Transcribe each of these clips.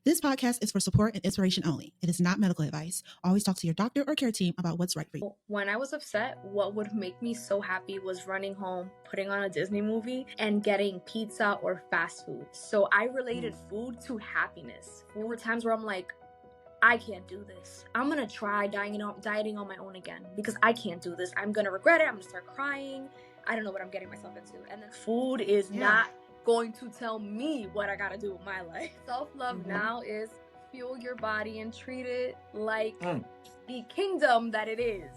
This podcast is for support and inspiration only. It is not medical advice. Always talk to your doctor or care team about what's right for you. When I was upset, what would make me so happy was running home, putting on a Disney movie, and getting pizza or fast food. So I related food to happiness. There were times where I'm like, I can't do this. I'm gonna try dieting on my own again because I can't do this. I'm gonna regret it. I'm gonna start crying. I don't know what I'm getting myself into. And then food is not going to tell me what I gotta do with my life. Self-love now is fuel your body and treat it like the kingdom that it is.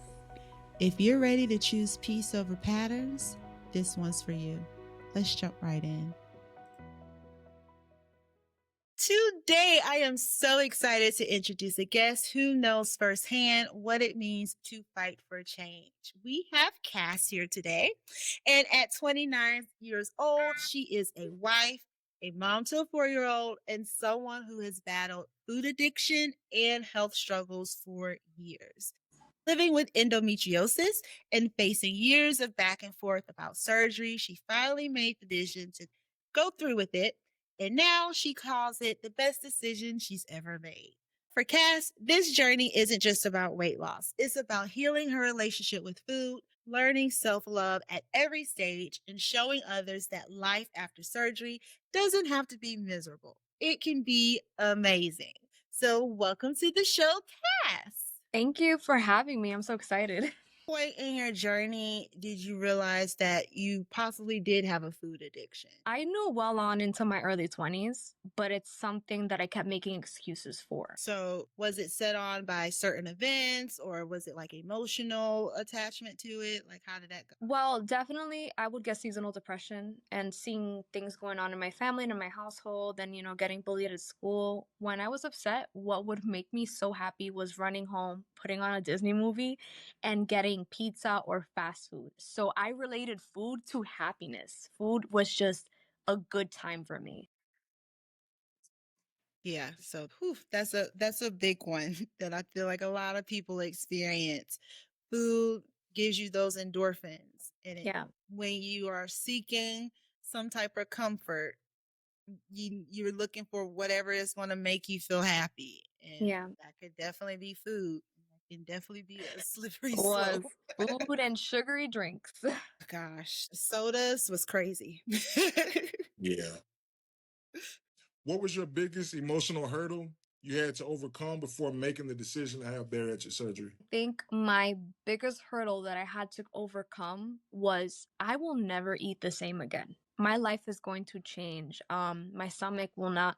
If you're ready to choose peace over patterns, this one's for you. Let's jump right in. Today, I am so excited to introduce a guest who knows firsthand what it means to fight for change. We have Kass here today, and at 29 years old, she is a wife, a mom to a 4-year-old, and someone who has battled food addiction and health struggles for years. Living with endometriosis and facing years of back and forth about surgery, she finally made the decision to go through with it. And now she calls it the best decision she's ever made. For Kass, this journey isn't just about weight loss. It's about healing her relationship with food, learning self-love at every stage, and showing others that life after surgery doesn't have to be miserable. It can be amazing. So welcome to the show, Kass. Thank you for having me. I'm so excited. Point in your journey did you realize that you possibly did have a food addiction? I knew well on into my early 20s, but it's something that I kept making excuses for. So was it set on by certain events, or was it like emotional attachment to it? Like, how did that go? Well, definitely, I would get seasonal depression and seeing things going on in my family and in my household and, getting bullied at school. When I was upset, what would make me so happy was running home, putting on a Disney movie, and getting pizza or fast food. So I related food to happiness. Food was just a good time for me. Yeah, so that's a big one that I feel like a lot of people experience. Food gives you those endorphins, and when you are seeking some type of comfort, you're looking for whatever is going to make you feel happy, and that could definitely be food. That can definitely be a slippery slope. Food and sugary drinks. Gosh, sodas was crazy. Yeah. What was your biggest emotional hurdle you had to overcome before making the decision to have bariatric surgery? I think my biggest hurdle that I had to overcome was I will never eat the same again. My life is going to change. My stomach will not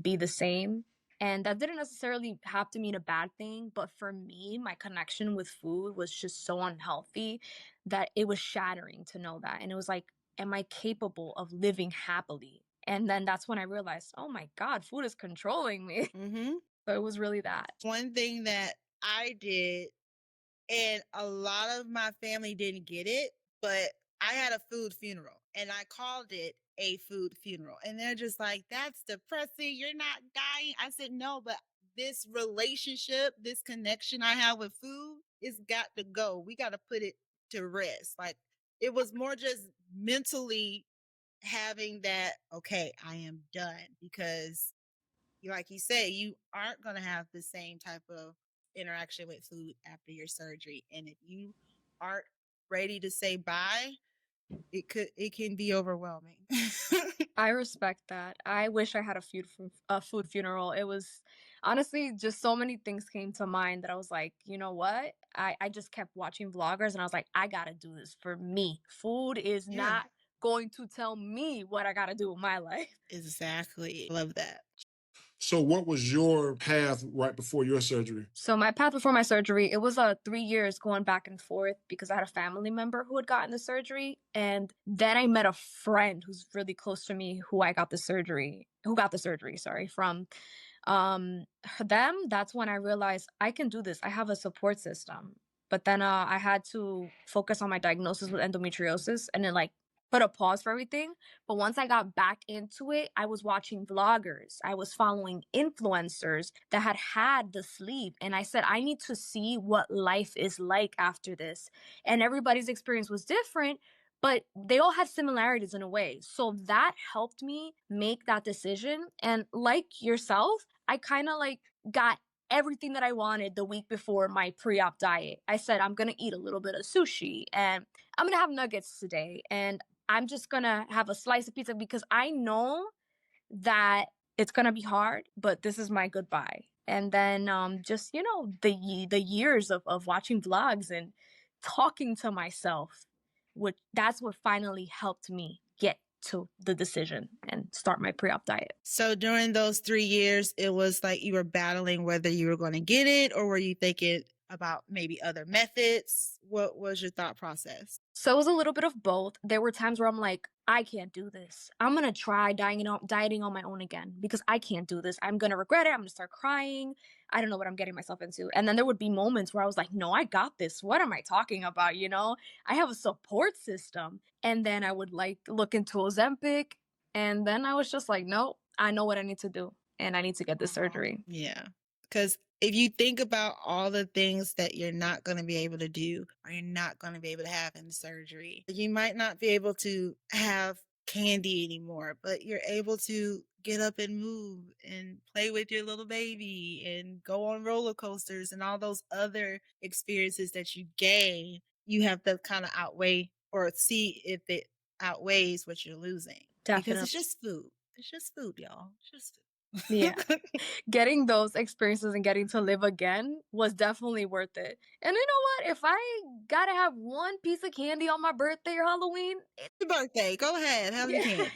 be the same. And that didn't necessarily have to mean a bad thing, but for me, my connection with food was just so unhealthy that it was shattering to know that. And it was like, am I capable of living happily? And then that's when I realized, oh my God, food is controlling me. So it was really that. One thing that I did, and a lot of my family didn't get it, but I had a food funeral and I called it a food funeral. And they're just like, that's depressing. You're not dying. I said, no, but this relationship, this connection I have with food, it's got to go. We got to put it to rest. Like, it was more just mentally having that, okay, I am done, because like you say, you aren't going to have the same type of interaction with food after your surgery. And if you aren't ready to say bye, it can be overwhelming. I respect that. I wish I had a food funeral. It was honestly just so many things came to mind that I was like, you know what? I just kept watching vloggers and I was like, I gotta do this for me. Food is not going to tell me what I gotta do with my life. Exactly. Love that. So what was your path right before your surgery? So my path before my surgery, it was 3 years going back and forth because I had a family member who had gotten the surgery. And then I met a friend who's really close to me who got the surgery, sorry, from them. That's when I realized I can do this. I have a support system. But then I had to focus on my diagnosis with endometriosis and then put a pause for everything. But once I got back into it, I was watching vloggers. I was following influencers that had the sleep. And I said, I need to see what life is like after this. And everybody's experience was different, but they all had similarities in a way. So that helped me make that decision. And like yourself, I kind of like got everything that I wanted the week before my pre-op diet. I said I'm going to eat a little bit of sushi and I'm going to have nuggets today and I'm just going to have a slice of pizza because I know that it's going to be hard, but this is my goodbye. And then just, the years of watching vlogs and talking to myself, which that's what finally helped me get to the decision and start my pre-op diet. So during those 3 years, it was like you were battling whether you were going to get it, or were you thinking about maybe other methods? What was your thought process? So it was a little bit of both. There were times where I'm like, I can't do this. I'm going to try dieting on my own again because I can't do this. I'm going to regret it. I'm going to start crying. I don't know what I'm getting myself into. And then there would be moments where I was like, no, I got this. What am I talking about? I have a support system. And then I would like look into Ozempic. And then I was just like, no, I know what I need to do. And I need to get this surgery. Yeah. Because if you think about all the things that you're not going to be able to do or you're not going to be able to have in surgery, you might not be able to have candy anymore, but you're able to get up and move and play with your little baby and go on roller coasters and all those other experiences that you gain. You have to kind of outweigh or see if it outweighs what you're losing. Because Definitely. it's just food. It's just food, y'all. It's just food. Yeah. Getting those experiences and getting to live again was definitely worth it. And you know what? If I gotta have one piece of candy on my birthday or Halloween, Your birthday. Go ahead. Have your candy.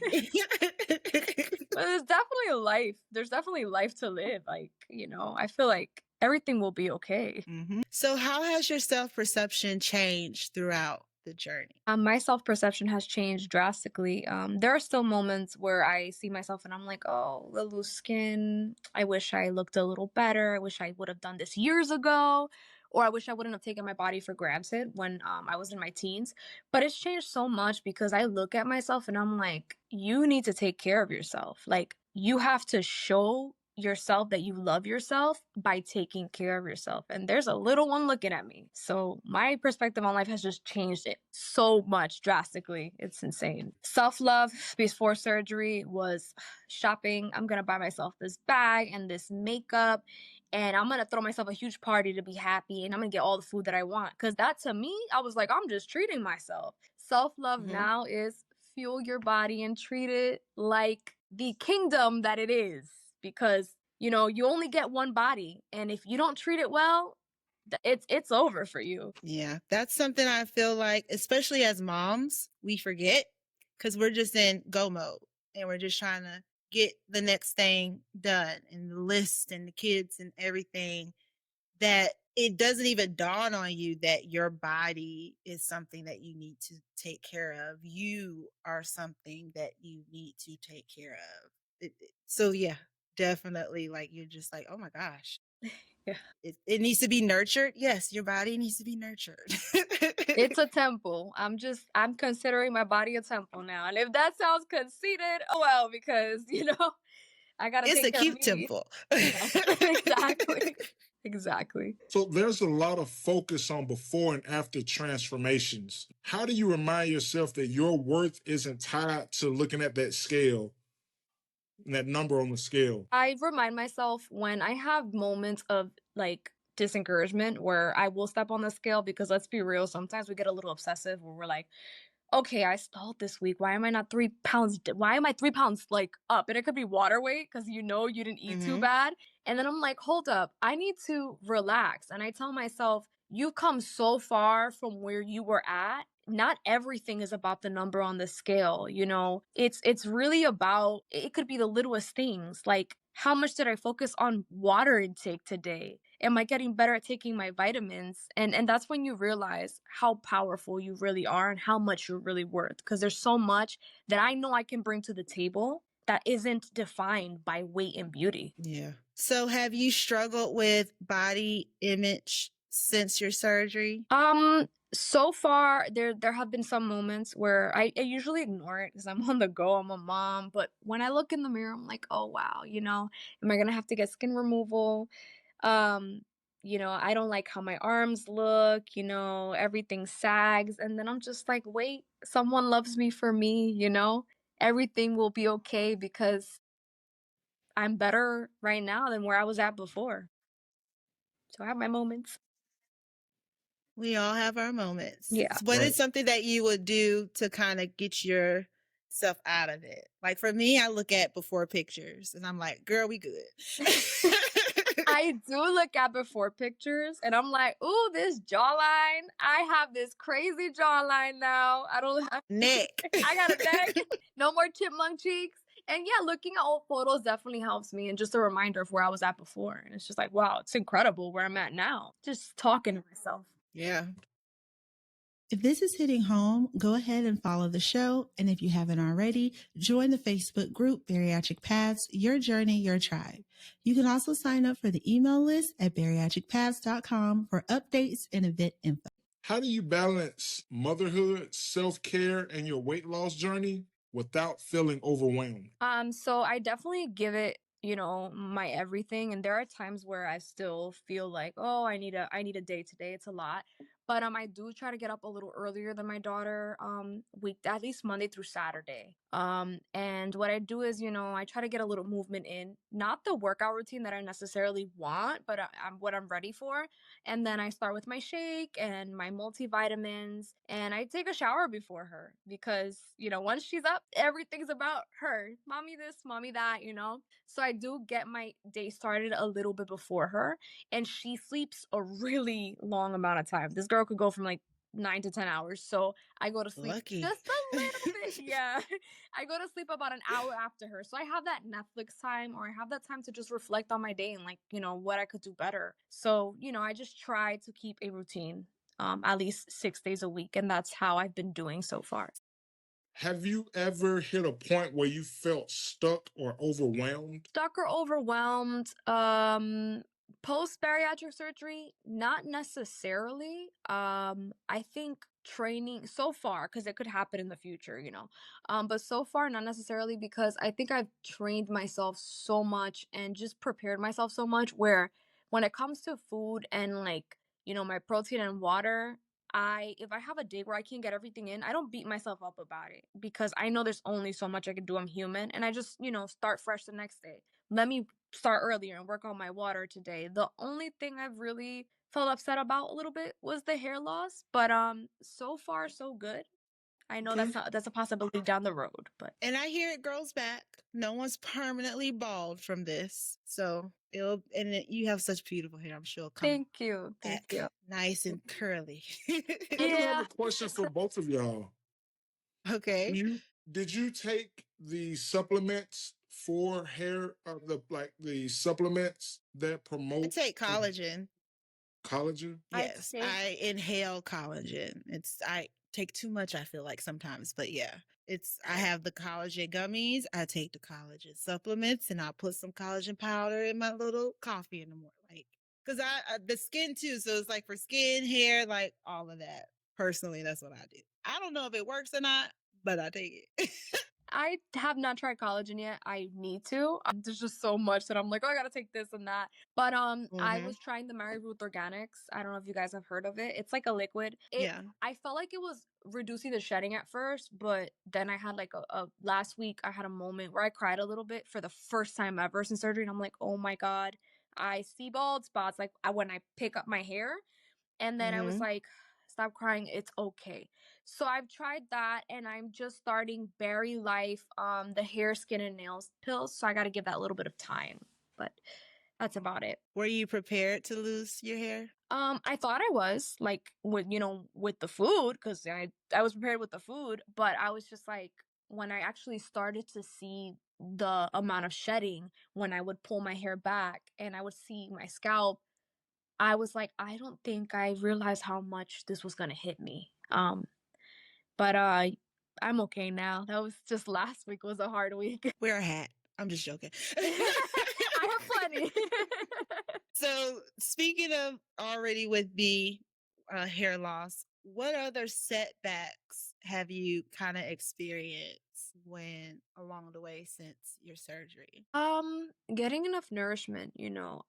but there's definitely a life. There's definitely life to live. Like, I feel like everything will be okay. So how has your self-perception changed throughout the journey? My self-perception has changed drastically. There are still moments where I see myself and I'm like, oh, the loose skin. I wish I looked a little better. I wish I would have done this years ago. Or I wish I wouldn't have taken my body for granted when I was in my teens. But it's changed so much because I look at myself and I'm like, you need to take care of yourself. Like, you have to show yourself that you love yourself by taking care of yourself. And there's a little one looking at me. So my perspective on life has just changed it so much drastically. It's insane. Self-love before surgery was shopping. I'm going to buy myself this bag and this makeup. And I'm going to throw myself a huge party to be happy. And I'm going to get all the food that I want. Because that to me, I was like, I'm just treating myself. Self-love now is fuel your body and treat it like the kingdom that it is. Because, you only get one body. And if you don't treat it well, it's over for you. Yeah, that's something I feel like, especially as moms, we forget because we're just in go mode and we're just trying to get the next thing done and the list and the kids and everything, that it doesn't even dawn on you that your body is something that you need to take care of. You are something that you need to take care of. So yeah, definitely, like, you're just like, oh my gosh. Yeah. It needs to be nurtured. Yes, your body needs to be nurtured. It's a temple. I'm considering my body a temple now. And if that sounds conceited, oh well, because, I gotta It's take a care of cute me. temple. Exactly. Exactly. So there's a lot of focus on before and after transformations. How do you remind yourself that your worth isn't tied to looking at that scale and that number on the scale? I remind myself when I have moments of like discouragement where I will step on the scale because let's be real, sometimes we get a little obsessive where we're like, okay, I stalled this week. Why am I not 3 pounds? Why am I 3 pounds like up? And it could be water weight because you didn't eat too bad. And then I'm like, hold up, I need to relax. And I tell myself, you've come so far from where you were at. Not everything is about the number on the scale, It's really about, it could be the littlest things, like how much did I focus on water intake today? Am I getting better at taking my vitamins? And that's when you realize how powerful you really are and how much you're really worth. Because there's so much that I know I can bring to the table that isn't defined by weight and beauty. Yeah. So have you struggled with body image since your surgery? So far there have been some moments where I usually ignore it because I'm on the go, I'm a mom. But when I look in the mirror, I'm like, oh wow, am I gonna have to get skin removal? Um, I don't like how my arms look, everything sags. And then I'm just like, wait, someone loves me for me, everything will be okay because I'm better right now than where I was at before. So I have my moments. We all have our moments. Yeah. What Right. is something that you would do to kind of get yourself out of it? Like for me, I look at before pictures and I'm like, girl, we good. I do look at before pictures and I'm like, "Ooh, this jawline. I have this crazy jawline now. I don't have Neck. I got a neck, no more chipmunk cheeks." And yeah, looking at old photos definitely helps me and just a reminder of where I was at before. And it's just like, wow, it's incredible where I'm at now. Just talking to myself. Yeah. If this is hitting home, go ahead and follow the show. And if you haven't already, join the Facebook group, Bariatric Paths, Your Journey, Your Tribe. You can also sign up for the email list at bariatricpaths.com for updates and event info. How do you balance motherhood, self-care, and your weight loss journey without feeling overwhelmed? So I definitely give it, my everything. And there are times where I still feel like, oh, I need a day today. It's a lot. But I do try to get up a little earlier than my daughter, week at least Monday through Saturday. And what I do is, I try to get a little movement in, not the workout routine that I necessarily want, but I'm what I'm ready for. And then I start with my shake and my multivitamins, and I take a shower before her because, once she's up, everything's about her. Mommy this, mommy that. So I do get my day started a little bit before her, and she sleeps a really long amount of time. This girl could go from like 9 to 10 hours. So I go to sleep Lucky. just a little bit. Yeah. I go to sleep about an hour after her. So I have that Netflix time, or I have that time to just reflect on my day and like, what I could do better. So, I just try to keep a routine at least 6 days a week. And that's how I've been doing so far. Have you ever hit a point where you felt stuck or overwhelmed? Stuck or overwhelmed, post bariatric surgery, not necessarily. I think training so far, because it could happen in the future, but so far not necessarily, because I think I've trained myself so much and just prepared myself so much where when it comes to food and like, my protein and water, if I have a day where I can't get everything in, I don't beat myself up about it because I know there's only so much I can do. I'm human, and I just, start fresh the next day. Let me start earlier and work on my water today. The only thing I've really felt upset about a little bit was the hair loss, but so far so good. I know Okay. that's a possibility down the road, but And I hear it grows back. No one's permanently bald from this. So you have such beautiful hair. I'm sure it'll come thank you. Thank back you. nice and curly. I do have Yeah. a question for both of y'all. Okay. Did you take the supplements for hair, the supplements that I promote take collagen. collagen? I Yes, take I inhale collagen. I take too much, I feel like sometimes, but yeah, I have the collagen gummies. I take the collagen supplements, and I'll put some collagen powder in my little coffee in the morning, like because the skin too. So it's like for skin, hair, like all of that. Personally, that's what I do. I don't know if it works or not, but I take it. I have not tried collagen yet. I need to. There's just so much that I'm like, oh, I gotta take this and that. But I Hmm. was trying the Mary Ruth Organics. I don't know if you guys have heard of it. It's like a liquid. Yeah. I felt like it was reducing the shedding at first, but then I had like a last week I had a moment where I cried a little bit for the first time ever since surgery, and I'm like, oh my god, I see bald spots like when I pick up my hair, and then I was Hmm. like, stop crying, it's okay. So I've tried that, and I'm just starting Berry Life, the hair, skin, and nails pills. So I got to give that a little bit of time, but that's about it. Were you prepared to lose your hair? I thought I was like with the food, because I was prepared with the food, but I was just like, when I actually started to see the amount of shedding when I would pull my hair back and I would see my scalp, I was like, I don't think I realized how much this was gonna hit me. But I'm okay now. That was just last week was a hard week. Wear a hat. I'm just joking. I have plenty. So, speaking of already with the hair loss, what other setbacks have you kind of experienced when along the way since your surgery? Getting enough nourishment,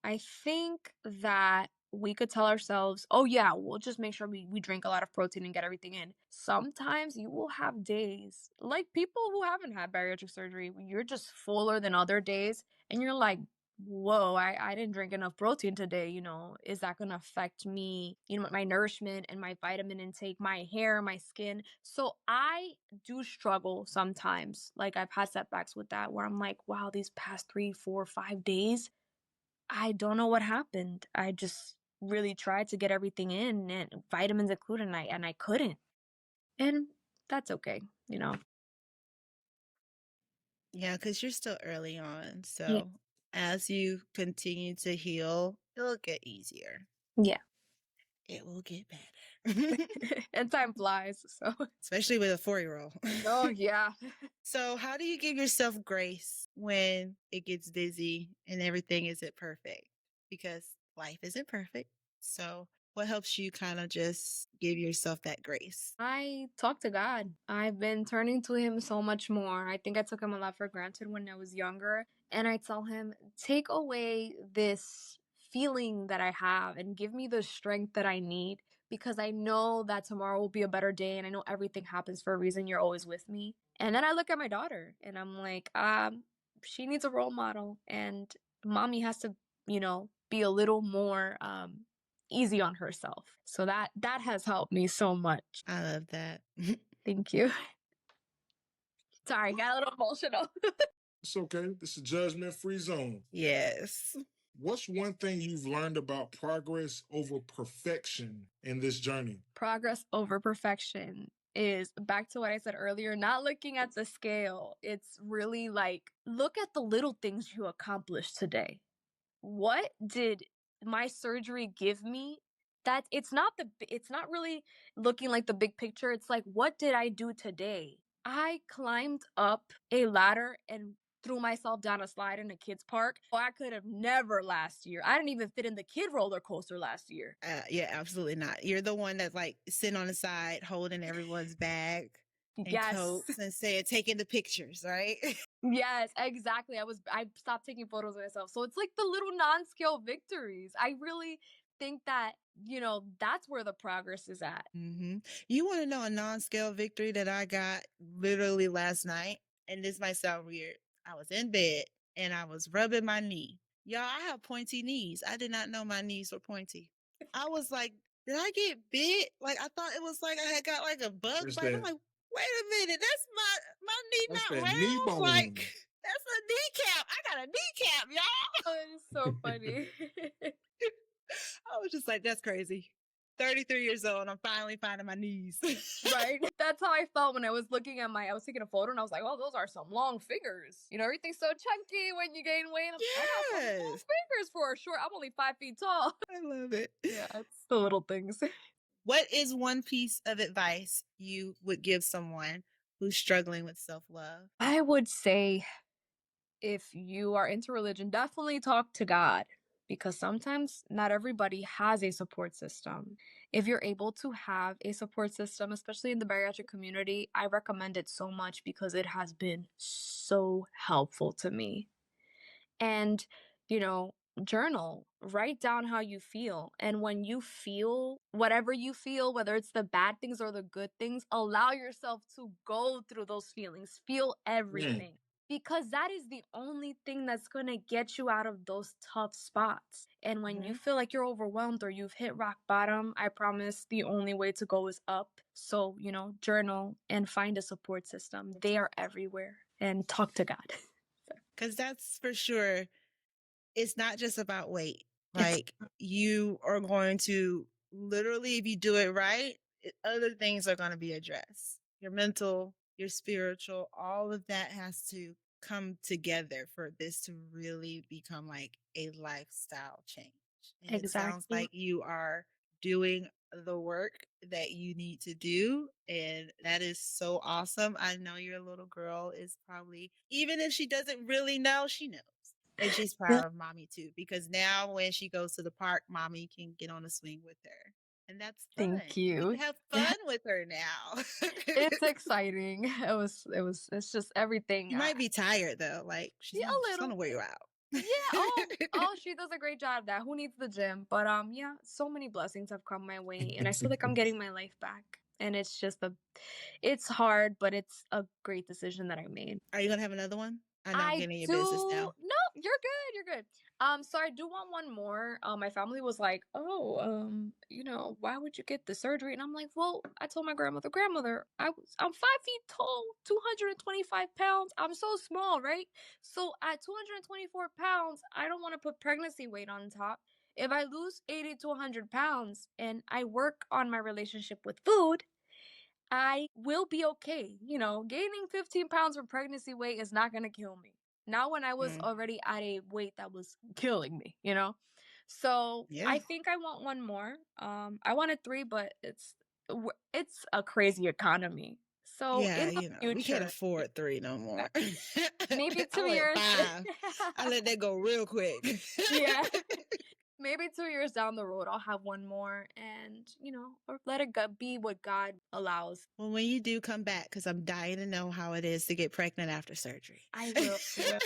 I think that we could tell ourselves, oh yeah, we'll just make sure we drink a lot of protein and get everything in. Sometimes you will have days, like people who haven't had bariatric surgery, you're just fuller than other days. And you're like, whoa, I didn't drink enough protein today. Is that going to affect me, my nourishment and my vitamin intake, my hair, my skin? So I do struggle sometimes. Like I've had setbacks with that where I'm like, wow, these past 3, 4, 5 days, I don't know what happened. I just really tried to get everything in and vitamins included, and I couldn't. And that's okay, you know. Yeah, because you're still early on. Yeah. So as you continue to heal, it'll get easier. Yeah. It will get better. And time flies, so. Especially with a 4-year-old. Oh, yeah. So how do you give yourself grace when it gets busy and everything isn't perfect? Because life isn't perfect. So what helps you kind of just give yourself that grace? I talk to God. I've been turning to him so much more. I think I took him a lot for granted when I was younger. And I tell him, take away this feeling that I have and give me the strength that I need, because I know that tomorrow will be a better day and I know everything happens for a reason. You're always with me. And then I look at my daughter and I'm like, she needs a role model, and mommy has to, be a little more easy on herself. So that has helped me so much. I love that. Thank you. Sorry, got a little emotional. It's okay. This is a judgment-free zone. Yes. What's one thing you've learned about progress over perfection in this journey? Progress over perfection is back to what I said earlier, not looking at the scale. It's really like, look at the little things you accomplished today. What did my surgery give me? That it's not really looking like the big picture. It's like, what did I do today? I climbed up a ladder and threw myself down a slide in a kids park. Oh, I could have never last year. I didn't even fit in the kid roller coaster last year. Yeah, absolutely not. You're the one that's like sitting on the side holding everyone's bag and Yes. coats and saying, taking the pictures, right? Yes, exactly. I stopped taking photos of myself. So it's like the little non-scale victories. I really think that, that's where the progress is at. You want to know a non-scale victory that I got literally last night? And this might sound weird. I was in bed and I was rubbing my knee. Y'all, I have pointy knees. I did not know my knees were pointy. I was like, did I get bit? Like, I thought it was like I had got like a bug That's bite. I'm that, like, wait a minute, that's my knee that's not that knee round? bone. Like, that's a kneecap. I got a kneecap, y'all. Oh, it is so funny. I was just like, that's crazy. 33 years old, I'm finally finding my knees. Right? That's how I felt when I was I was taking a photo and I was like, oh, those are some long fingers. Everything's so chunky when you gain weight. I got some long Yes. fingers for a short. I'm only 5 feet tall. I love it. Yeah, it's the little things. What is one piece of advice you would give someone who's struggling with self-love? I would say, if you are into religion, definitely talk to God, because sometimes not everybody has a support system. If you're able to have a support system, especially in the bariatric community, I recommend it so much because it has been so helpful to me. And, you know, journal, write down how you feel. And when you feel whatever you feel, whether it's the bad things or the good things, allow yourself to go through those feelings, feel everything. Because that is the only thing that's going to get you out of those tough spots. And when you feel like you're overwhelmed or you've hit rock bottom, I promise the only way to go is up. So, journal and find a support system. They are everywhere. And talk to God. Because that's for sure. It's not just about weight. Like, you are going to literally, if you do it right, other things are going to be addressed. Your mental, your spiritual, all of that has to come together for this to really become like a lifestyle change. And it sounds Exactly. like you are doing the work that you need to do. And that is so awesome. I know your little girl is probably, even if she doesn't really know, she knows. And she's proud of mommy too, because now when she goes to the park, mommy can get on a swing with her. And that's fun. Thank You you. can have fun with her now. It's exciting. It's just everything. You might be tired though. Like, she's Yeah, a gonna little. wear you out. Yeah, she does a great job of that. Who needs the gym? But yeah, so many blessings have come my way and I feel like I'm getting my life back. And it's hard, but it's a great decision that I made. Are you gonna have another one? I know I'm I getting in your do. business now. No, you're good. So I do want one more. My family was like, "Oh, why would you get the surgery?" And I'm like, "Well, I told my grandmother, I'm 5 feet tall, 225 pounds. I'm so small, right? So at 224 pounds, I don't want to put pregnancy weight on top. If I lose 80 to 100 pounds and I work on my relationship with food, I will be okay. Gaining 15 pounds from pregnancy weight is not going to kill me. Not when I was Mm, already at a weight that was killing me. So yeah. I think I want one more. I wanted three, but it's a crazy economy. So Yeah, in the we can't future, afford 3 no more. maybe I 2 years. went 5. I let that go real quick. Yeah. Maybe 2 years down the road, I'll have one more and, or let it be what God allows. Well, when you do come back, because I'm dying to know how it is to get pregnant after surgery. I will. I will.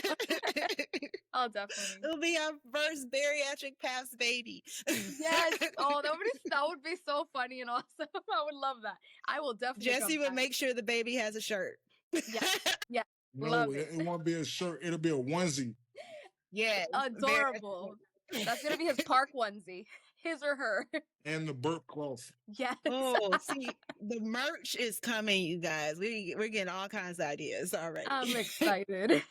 I'll definitely. It'll be our first bariatric paths baby. Yes. Oh, that would be so funny and awesome. I would love that. I will definitely Jesse come would back. make sure the baby has a shirt. Yeah. Yeah. No, Love it it. won't be a shirt. It'll be a onesie. Yeah, Adorable. That's gonna be his park onesie. His or her. And the burp cloth. Yes. Oh, see, the merch is coming, you guys. We're getting all kinds of ideas already. I'm excited.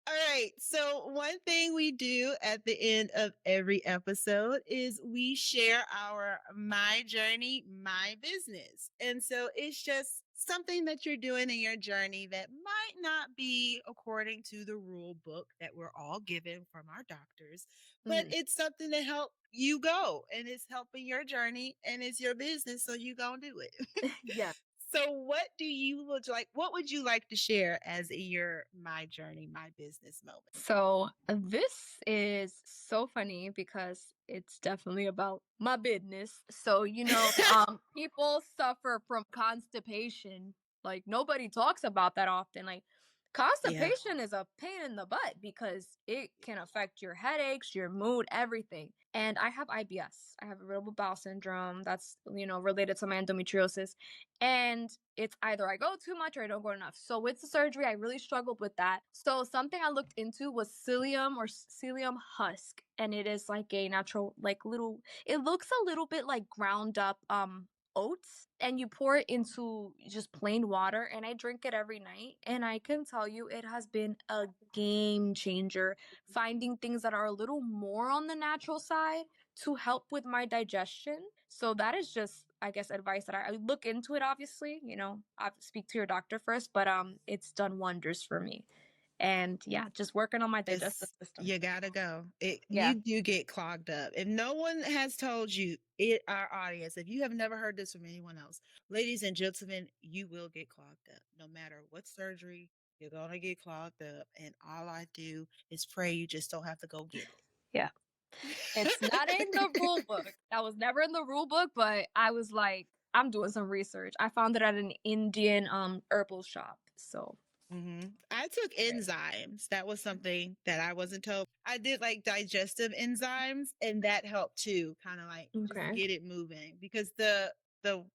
All right. So, one thing we do at the end of every episode is we share our my journey, my business. And so, it's just something that you're doing in your journey that might not be according to the rule book that we're all given from our doctors, but Mhm. it's something to help you go and it's helping your journey and it's your business. So, you going to do it. Yeah. So what would you like to share as your my journey, my business moment? So this is so funny because it's definitely about my business. So, people suffer from constipation. Like nobody talks about that often. Like Yeah. constipation is a pain in the butt because it can affect your headaches, your mood, everything. And I have IBS. I have irritable bowel syndrome that's, related to my endometriosis. And it's either I go too much or I don't go enough. So with the surgery, I really struggled with that. So something I looked into was psyllium or psyllium husk, and it is like a natural, like little. It looks a little bit like ground up oats, and you pour it into just plain water, and I drink it every night, and I can tell you it has been a game changer. Finding things that are a little more on the natural side to help with my digestion. So that is just, I guess, advice that I look into it. Obviously, I speak to your doctor first, but it's done wonders for me. And yeah, just working on my digestive system. You gotta go. Yeah, You do get clogged up. If no one has told you, our audience, if you have never heard this from anyone else, ladies and gentlemen, you will get clogged up. No matter what surgery, you're gonna get clogged up. And all I do is pray you just don't have to go get yeah. It's not in the it. rule book. That was never in the rule book, but I was like, I'm doing some research. I found it at an Indian herbal shop. So I took enzymes. That was something that I wasn't told. I did like digestive enzymes, and that helped too, kind of like just okay. get it moving. Because the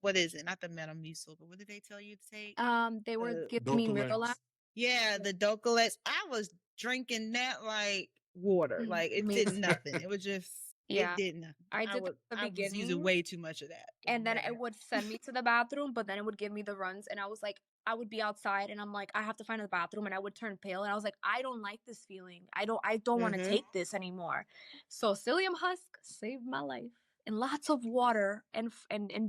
what is it? Not the Metamucil, but what did they tell you to take? They were The giving me Miralax. Docalex. yeah, the Docalex. I was drinking that like water. Like it Me did nothing. It was just it Yeah, did nothing. I did that at the I was using beginning, way too much of that. It and then never it helped. would send me to the bathroom, but then it would give me the runs, and I was like, I would be outside, and I'm like, I have to find the bathroom, and I would turn pale, and I was like, I don't like this feeling. I don't want to Mm-hmm. take this anymore. So psyllium husk saved my life, and lots of water and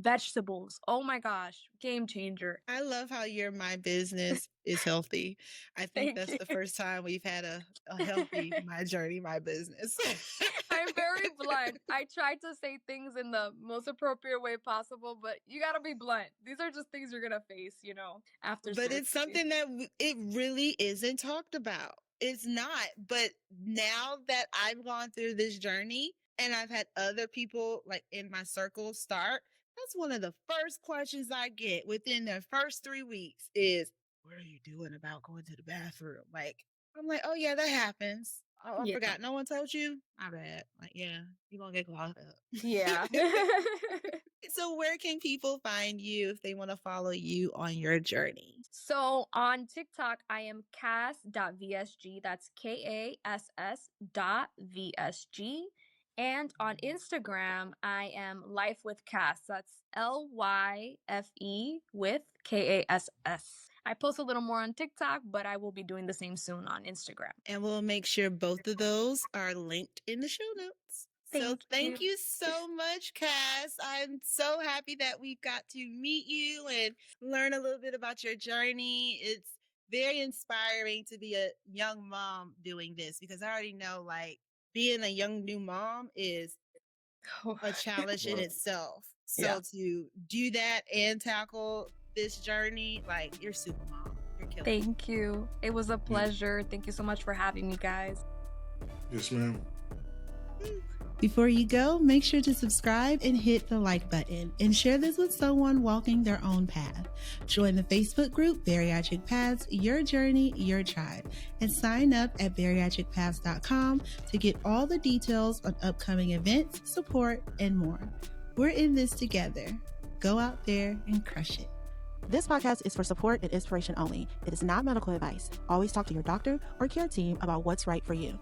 vegetables. Oh my gosh, game changer. I love how your my business is healthy. I think Thank that's you. the first time we've had a healthy my journey, my business. I'm very blunt. I try to say things in the most appropriate way possible, but you gotta be blunt. These are just things you're gonna face, after But it's surgery. something that it really isn't talked about. It's not. But now that I've gone through this journey and I've had other people like in my circle start, That's one of the first questions I get within the first 3 weeks is, what are you doing about going to the bathroom? Like, I'm like, oh yeah, that happens. Oh, I Yeah. forgot. No one told you? My bad. Like, yeah, you're gonna get clogged up. Yeah. So where can people find you if they want to follow you on your journey? So on TikTok, I am Kass.vsg. That's KASS.VSG. And on Instagram, I am Life with Kass. That's LYFE with KASS. I post a little more on TikTok, but I will be doing the same soon on Instagram. And we'll make sure both of those are linked in the show notes. So thank you so much, Kass. I'm so happy that we got to meet you and learn a little bit about your journey. It's very inspiring to be a young mom doing this because I already know like being a young new mom is a challenge in itself. So to do that and tackle this journey, like you're super mom. You're killing it. Thank you. It was a pleasure. Thank you so much for having me, guys. Yes, ma'am. Before you go, make sure to subscribe and hit the like button and share this with someone walking their own path. Join the Facebook group Bariatric Paths, Your Journey, Your Tribe, and sign up at bariatricpaths.com to get all the details on upcoming events, support, and more. We're in this together. Go out there and crush it. This podcast is for support and inspiration only. It is not medical advice. Always talk to your doctor or care team about what's right for you.